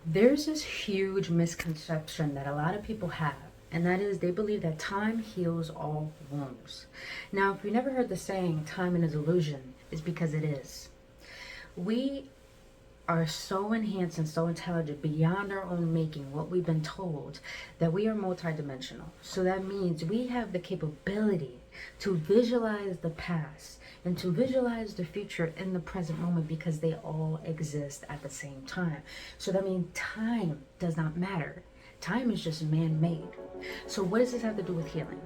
There's this huge misconception that a lot of people have, and that is they believe that time heals all wounds. Now, if you never heard the saying, time is illusion, is because it is. We are so enhanced and so intelligent beyond our own making, what we've been told, that we are multidimensional. So that means we have the capability to visualize the past and to visualize the future in the present moment because they all exist at the same time. So that means time does not matter. Time is just man-made. So what does this have to do with healing?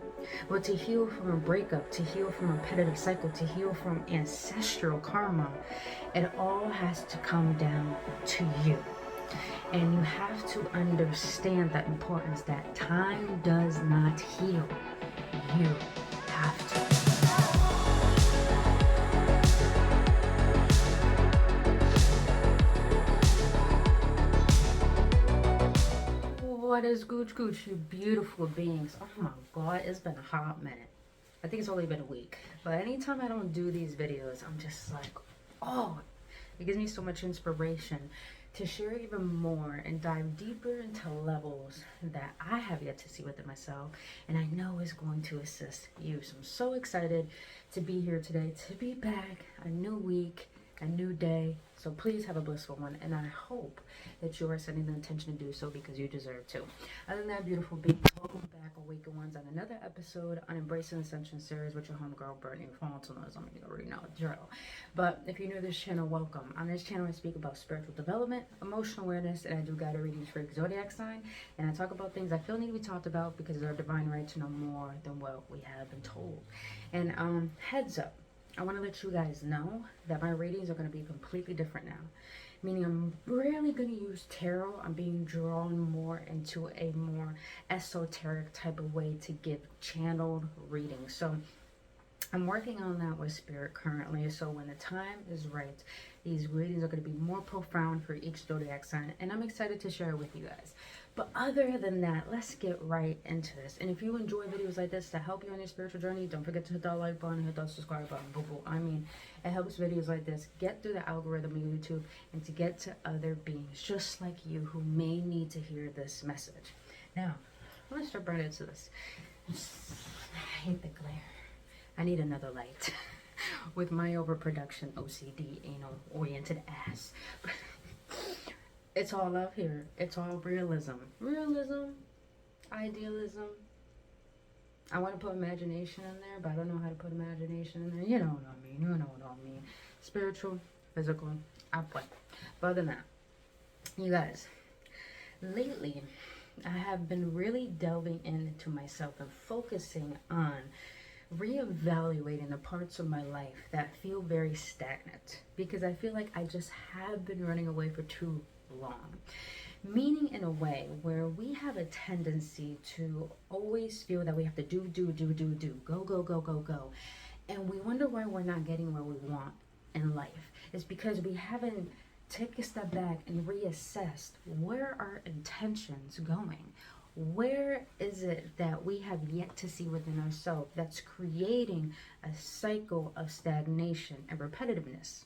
Well, to heal from a breakup, to heal from a repetitive cycle, to heal from ancestral karma, it all has to come down to you. And you have to understand the importance that time does not heal. You have to. What is Gooch Gooch, you beautiful beings? Oh my god, it's been a hot minute. I think it's only been a week. But anytime I don't do these videos, I'm just like, oh, it gives me so much inspiration to share even more and dive deeper into levels that I have yet to see within myself, and I know is going to assist you. So I'm so excited to be here today, to be back, a new week, a new day. So please have a blissful one, and I hope that you are setting the intention to do so because you deserve to. Other than that, beautiful beings, welcome back, AwakenOnes, on another episode on Embracing Ascension series with your homegirl, Brittany Fontanes. I mean, you already know the drill. But if you're new to this channel, welcome. On this channel, I speak about spiritual development, emotional awareness, and I do guided readings for zodiac sign. And I talk about things I feel need to be talked about because it's our divine right to know more than what we have been told. And heads up, I want to let you guys know that my readings are going to be completely different now. Meaning I'm rarely going to use tarot. I'm being drawn more into a more esoteric type of way to give channeled readings. So I'm working on that with spirit currently. So when the time is right, these readings are going to be more profound for each zodiac sign. And I'm excited to share it with you guys. But other than that, let's get right into this. And if you enjoy videos like this to help you on your spiritual journey, don't forget to hit that like button, hit that subscribe button. Boo boo. I mean, it helps videos like this get through the algorithm of YouTube and to get to other beings just like you who may need to hear this message. Now, I'm going to start right into this. I hate the glare. I need another light with my overproduction, OCD, anal-oriented ass. It's all love here. It's all realism. Realism, idealism. I want to put imagination in there, but I don't know how to put imagination in there. You know what I mean. You know what I mean. Spiritual, physical, I play. But other than that, you guys, lately, I have been really delving into myself and focusing on reevaluating the parts of my life that feel very stagnant because I feel like I just have been running away for too long. Meaning in a way where we have a tendency to always feel that we have to do, go, go, go, go, go. And we wonder why we're not getting where we want in life. It's because we haven't taken a step back and reassessed where our intentions going. Where is it that we have yet to see within ourselves that's creating a cycle of stagnation and repetitiveness?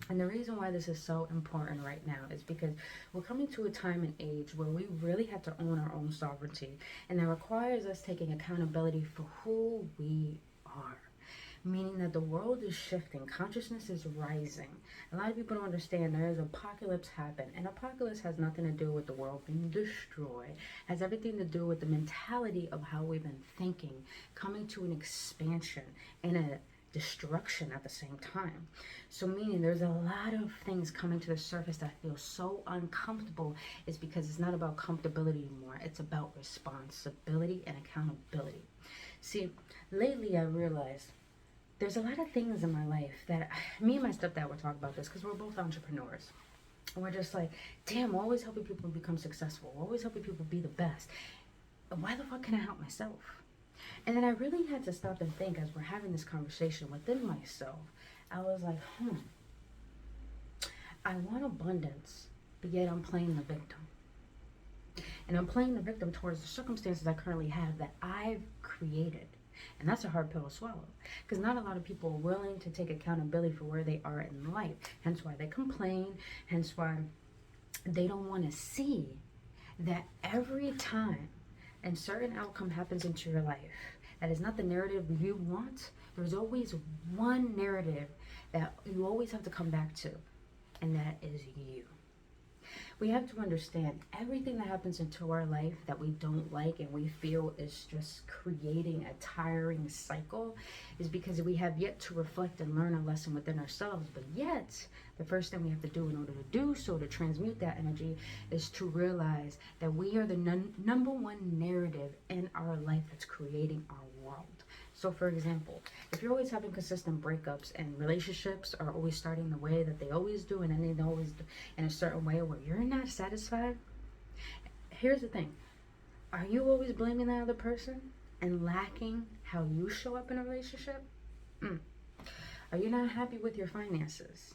And the reason why this is so important right now is because we're coming to a time and age where we really have to own our own sovereignty. And that requires us taking accountability for who we are. Meaning that the world is shifting, consciousness is rising. A lot of people don't understand there is apocalypse happen, and apocalypse has nothing to do with the world being destroyed. It has everything to do with the mentality of how we've been thinking, coming to an expansion and a destruction at the same time. So meaning there's a lot of things coming to the surface that feel so uncomfortable is because it's not about comfortability anymore. It's about responsibility and accountability. See, lately I realized there's a lot of things in my life that me and my stepdad were talking about this because we're both entrepreneurs. And we're just like, damn, we're always helping people become successful. We're always helping people be the best. Why the fuck can I help myself? And then I really had to stop and think as we're having this conversation within myself. I was like, I want abundance, but yet I'm playing the victim. And I'm playing the victim towards the circumstances I currently have that I've created. And that's a hard pill to swallow because not a lot of people are willing to take accountability for where they are in life. Hence why they complain. Hence why they don't want to see that every time a certain outcome happens into your life that is not the narrative you want, there's always one narrative that you always have to come back to, and that is you. We have to understand everything that happens into our life that we don't like and we feel is just creating a tiring cycle is because we have yet to reflect and learn a lesson within ourselves. But yet, the first thing we have to do in order to do so, to transmute that energy, is to realize that we are the number one narrative in our life that's creating our world. So for example, if you're always having consistent breakups and relationships are always starting the way that they always do, and then they always do in a certain way where you're not satisfied, here's the thing. Are you always blaming that other person and lacking how you show up in a relationship? Are you not happy with your finances?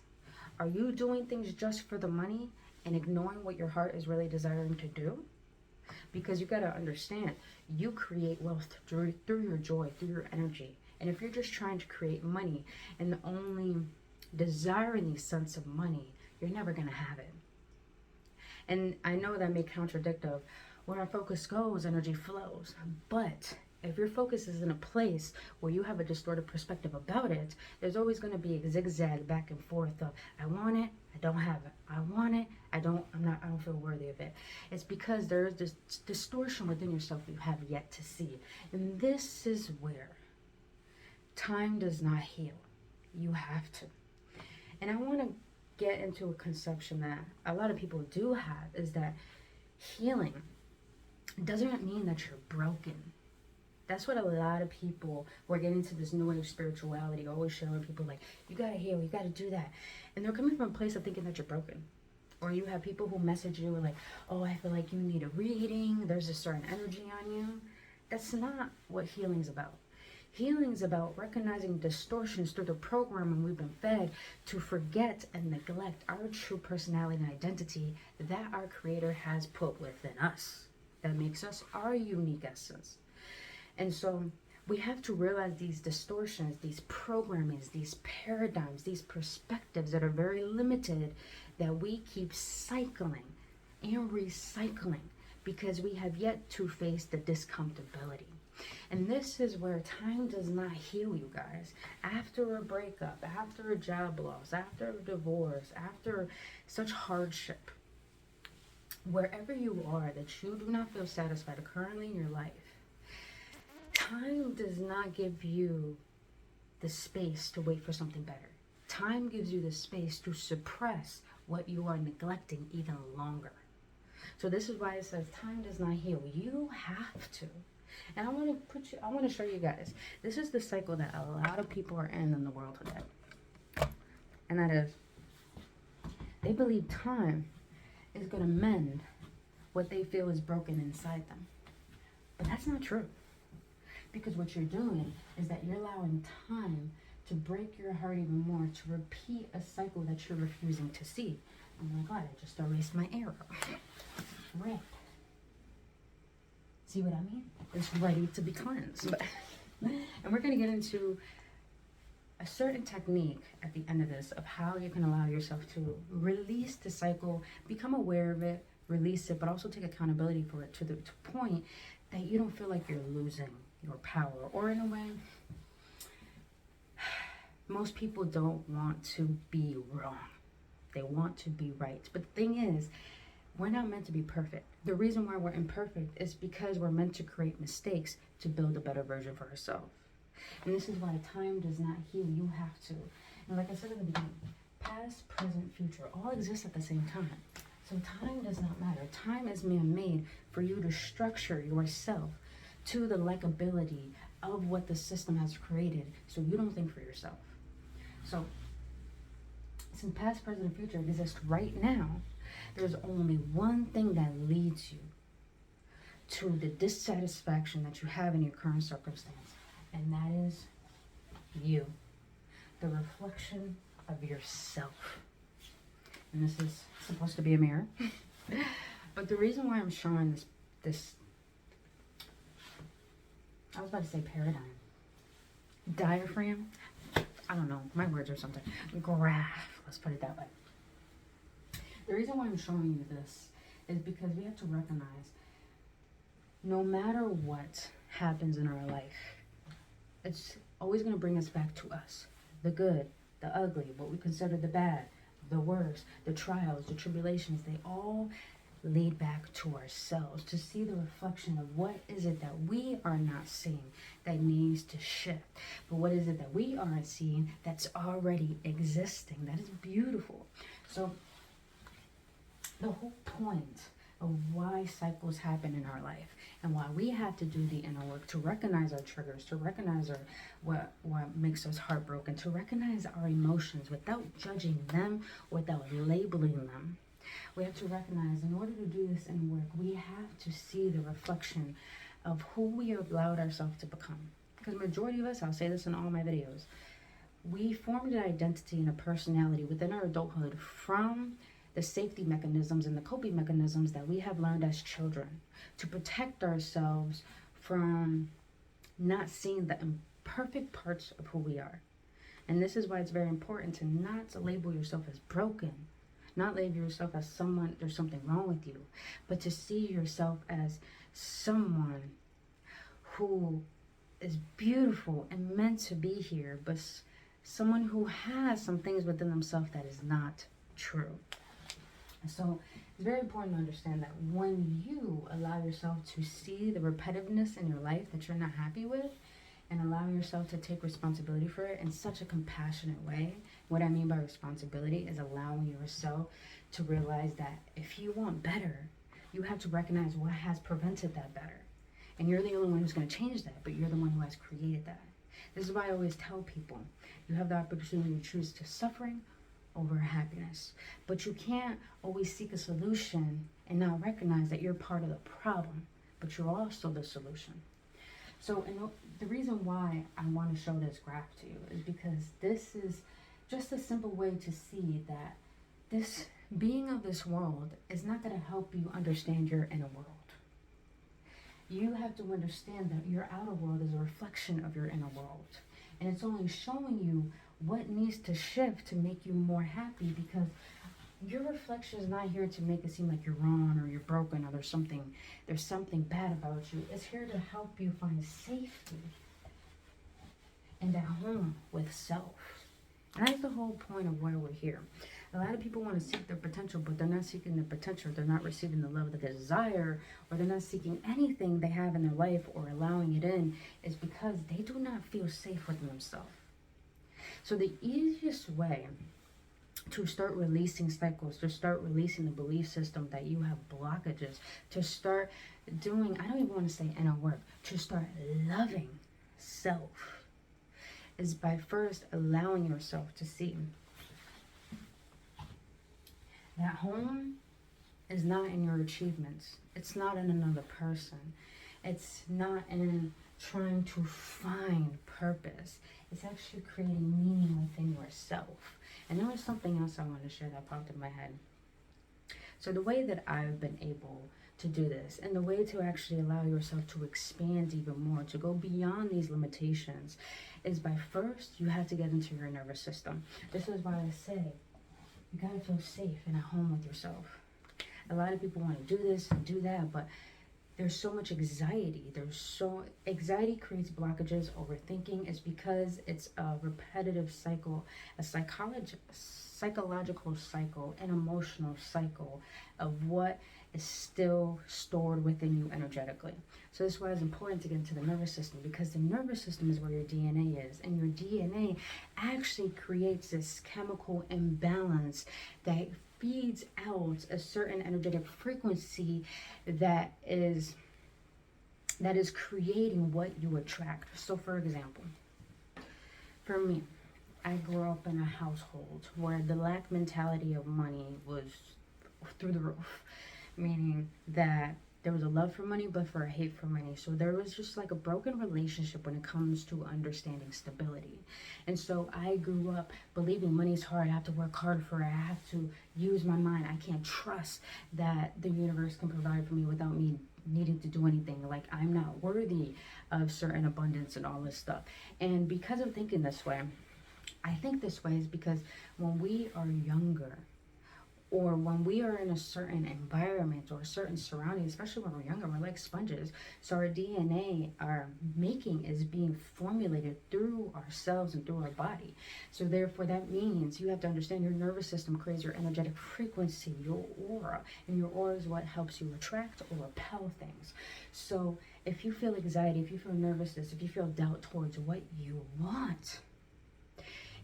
Are you doing things just for the money and ignoring what your heart is really desiring to do? Because you got to understand, you create wealth through your joy, through your energy. And if you're just trying to create money and only desiring the sense of money, you're never going to have it. And I know that may contradict of where our focus goes, energy flows. But if your focus is in a place where you have a distorted perspective about it, there's always going to be a zigzag back and forth of, I want it, I don't have it. I want it, I don't feel worthy of it. It's because there's this distortion within yourself you have yet to see. And this is where time does not heal. You have to. And I want to get into a conception that a lot of people do have, is that healing doesn't mean that you're broken. That's what a lot of people who are getting into this new age spirituality always showing people, like, you gotta heal, you gotta do that. And they're coming from a place of thinking that you're broken. Or you have people who message you like, oh, I feel like you need a reading, there's a certain energy on you. That's not what healing's about. Healing's about recognizing distortions through the programming we've been fed to forget and neglect our true personality and identity that our Creator has put within us. That makes us our unique essence. And so we have to realize these distortions, these programmings, these paradigms, these perspectives that are very limited, that we keep cycling and recycling because we have yet to face the discomfortability. And this is where time does not heal, you guys. After a breakup, after a job loss, after a divorce, after such hardship, wherever you are that you do not feel satisfied currently in your life, time does not give you the space to wait for something better. Time gives you the space to suppress what you are neglecting even longer. So this is why it says time does not heal. You have to. And I want to show you guys. This is the cycle that a lot of people are in the world today. And that is, they believe time is going to mend what they feel is broken inside them. But that's not true. Because what you're doing is that you're allowing time to break your heart even more, to repeat a cycle that you're refusing to see. Oh my God, I just erased my arrow. Red. See what I mean? It's ready to be cleansed. And we're going to get into a certain technique at the end of this of how you can allow yourself to release the cycle, become aware of it, release it, but also take accountability for it to the point that you don't feel like you're losing your power. Or in a way, most people don't want to be wrong. They want to be right. But the thing is, we're not meant to be perfect. The reason why we're imperfect is because we're meant to create mistakes to build a better version for ourselves. And this is why time does not heal. You have to. And like I said in the beginning, past, present, future all exist at the same time. So time does not matter. Time is man-made for you to structure yourself to the likability of what the system has created, so you don't think for yourself. So since past, present, and future exist right now, there's only one thing that leads you to the dissatisfaction that you have in your current circumstance, and that is you, the reflection of yourself. And this is supposed to be a mirror. But the reason why I'm showing this I was about to say paradigm, diaphragm, I don't know, my words or something, graph, let's put it that way. The reason why I'm showing you this is because we have to recognize no matter what happens in our life, it's always going to bring us back to us. The good, the ugly, what we consider the bad, the worst, the trials, the tribulations, they all lead back to ourselves to see the reflection of what is it that we are not seeing that needs to shift. But what is it that we aren't seeing that's already existing? That is beautiful. So the whole point of why cycles happen in our life and why we have to do the inner work to recognize our triggers, to recognize what makes us heartbroken, to recognize our emotions without judging them, without labeling them. We have to recognize in order to do this inner work, we have to see the reflection of who we have allowed ourselves to become. Because majority of us, I'll say this in all my videos, we formed an identity and a personality within our adulthood from the safety mechanisms and the coping mechanisms that we have learned as children to protect ourselves from not seeing the imperfect parts of who we are. And this is why it's very important to not to label yourself as broken, not label yourself as someone, there's something wrong with you, but to see yourself as someone who is beautiful and meant to be here, but someone who has some things within themselves that is not true. So it's very important to understand that when you allow yourself to see the repetitiveness in your life that you're not happy with and allow yourself to take responsibility for it in such a compassionate way, what I mean by responsibility is allowing yourself to realize that if you want better, you have to recognize what has prevented that better. And you're the only one who's going to change that, but you're the one who has created that. This is why I always tell people, you have the opportunity to choose to suffering over happiness. But you can't always seek a solution and not recognize that you're part of the problem, but you're also the solution. So the reason why I want to show this graph to you is because this is just a simple way to see that this being of this world is not going to help you understand your inner world. You have to understand that your outer world is a reflection of your inner world. And it's only showing you what needs to shift to make you more happy, because your reflection is not here to make it seem like you're wrong or you're broken or there's something bad about you. It's here to help you find safety and at home with self. And that's the whole point of why we're here. A lot of people want to seek their potential, but they're not seeking their potential. They're not receiving the love that they desire, or they're not seeking anything they have in their life or allowing it in, is because they do not feel safe within themselves. So the easiest way to start releasing cycles, to start releasing the belief system that you have blockages, to start doing, I don't even want to say inner work, to start loving self, is by first allowing yourself to see that home is not in your achievements. It's not in another person. It's not in trying to find purpose. It's actually creating meaning within yourself. And there was something else I wanted to share that popped in my head. So the way that I've been able to do this, and the way to actually allow yourself to expand even more, to go beyond these limitations, is by first, you have to get into your nervous system. This is why I say, you gotta feel safe and at home with yourself. A lot of people want to do this and do that, but there's so much anxiety. Anxiety creates blockages. Overthinking is because it's a repetitive cycle, a psychological cycle, an emotional cycle of what is still stored within you energetically. So this is why it's important to get into the nervous system, because the nervous system is where your DNA is, and your DNA actually creates this chemical imbalance that feeds out a certain energetic frequency that is creating what you attract. So for example, for me, I grew up in a household where the lack mentality of money was through the roof, meaning that there was a love for money, but for a hate for money. So there was just like a broken relationship when it comes to understanding stability. And so I grew up believing money's hard. I have to work hard for it. I have to use my mind. I can't trust that the universe can provide for me without me needing to do anything. Like I'm not worthy of certain abundance and all this stuff. And because of thinking this way, I think this way is because when we are younger, or when we are in a certain environment or a certain surrounding, especially when we're younger, we're like sponges. So our DNA, our making is being formulated through ourselves and through our body. So therefore that means you have to understand your nervous system creates your energetic frequency, your aura, and your aura is what helps you attract or repel things. So if you feel anxiety, if you feel nervousness, if you feel doubt towards what you want,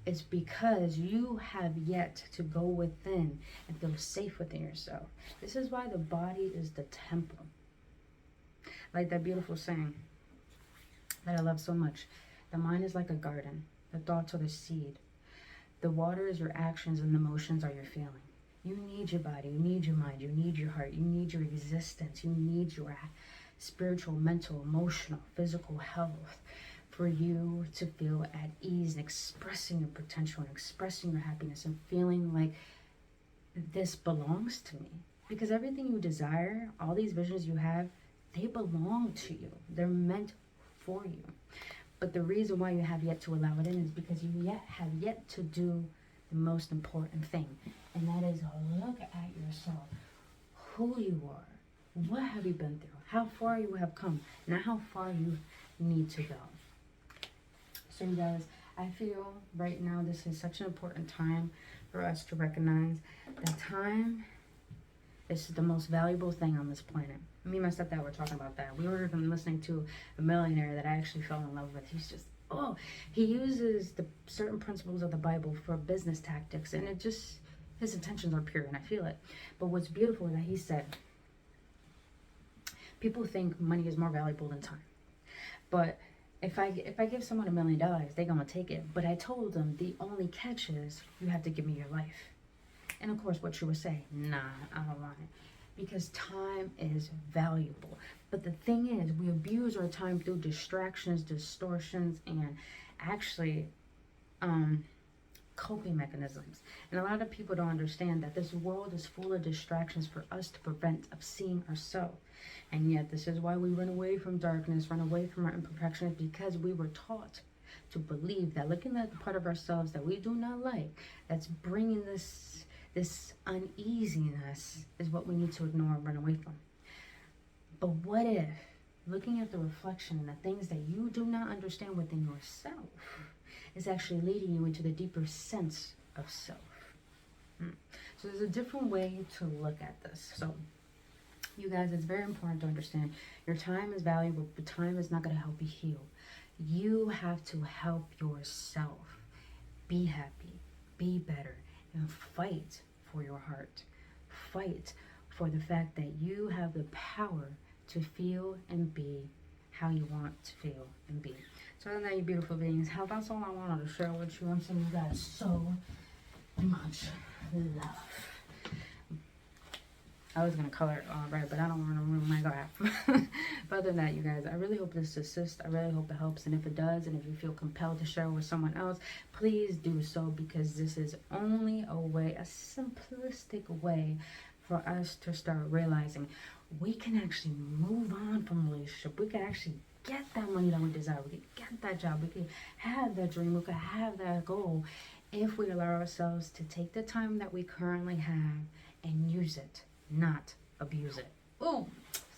it's because you have yet to go within and feel safe within yourself. This is why the body is the temple. Like that beautiful saying that I love so much. The mind is like a garden. The thoughts are the seed. The water is your actions and the emotions are your feeling. You need your body. You need your mind. You need your heart. You need your existence. You need your spiritual, mental, emotional, physical health for you to feel at ease and expressing your potential and expressing your happiness and feeling like this belongs to me. Because everything you desire, all these visions you have, they belong to you. They're meant for you. But the reason why you have yet to allow it in is because you have yet to do the most important thing. And that is look at yourself, who you are, what have you been through, how far you have come, not how far you need to go. So you guys, I feel right now this is such an important time for us to recognize that time is the most valuable thing on this planet. Me and my stepdad were talking about that. We were listening to a millionaire that I actually fell in love with. He's just, he uses the certain principles of the Bible for business tactics, and it just, his intentions are pure, and I feel it. But what's beautiful is that he said, people think money is more valuable than time. But if I give someone $1 million, they're gonna take it. But I told them the only catch is you have to give me your life. And of course, what you would say, nah, I don't want it, because time is valuable. But the thing is, we abuse our time through distractions, distortions, and actually coping mechanisms. And a lot of people don't understand that this world is full of distractions for us to prevent of seeing ourselves. And yet this is why we run away from darkness, run away from our imperfections, because we were taught to believe that looking at the part of ourselves that we do not like, that's bringing this uneasiness, is what we need to ignore and run away from. But what if looking at the reflection and the things that you do not understand within yourself is actually leading you into the deeper sense of self? So there's a different way to look at this. So you guys, it's very important to understand your time is valuable, but time is not going to help you heal. You have to help yourself be happy, be better, and fight for your heart. Fight for the fact that you have the power to feel and be how you want to feel and be. So other than that, you beautiful beings, that's all I wanted to share with you. I'm sending you guys so much love. I was going to color it all right, but I don't want to ruin my graph. But other than that, you guys, I really hope this assists. I really hope it helps. And if it does, and if you feel compelled to share with someone else, please do so, because this is only a way, a simplistic way for us to start realizing we can actually move on from a relationship. We can actually get that money that we desire. We can get that job. We can have that dream. We can have that goal if we allow ourselves to take the time that we currently have and use it, not abuse it. Oh,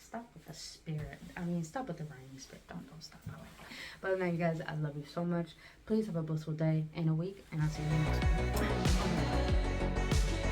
stop with the spirit. Stop with the rhyming spirit. Don't stop. I like it. But other than that, you guys, I love you so much. Please have a blissful day and a week, and I'll see you next week.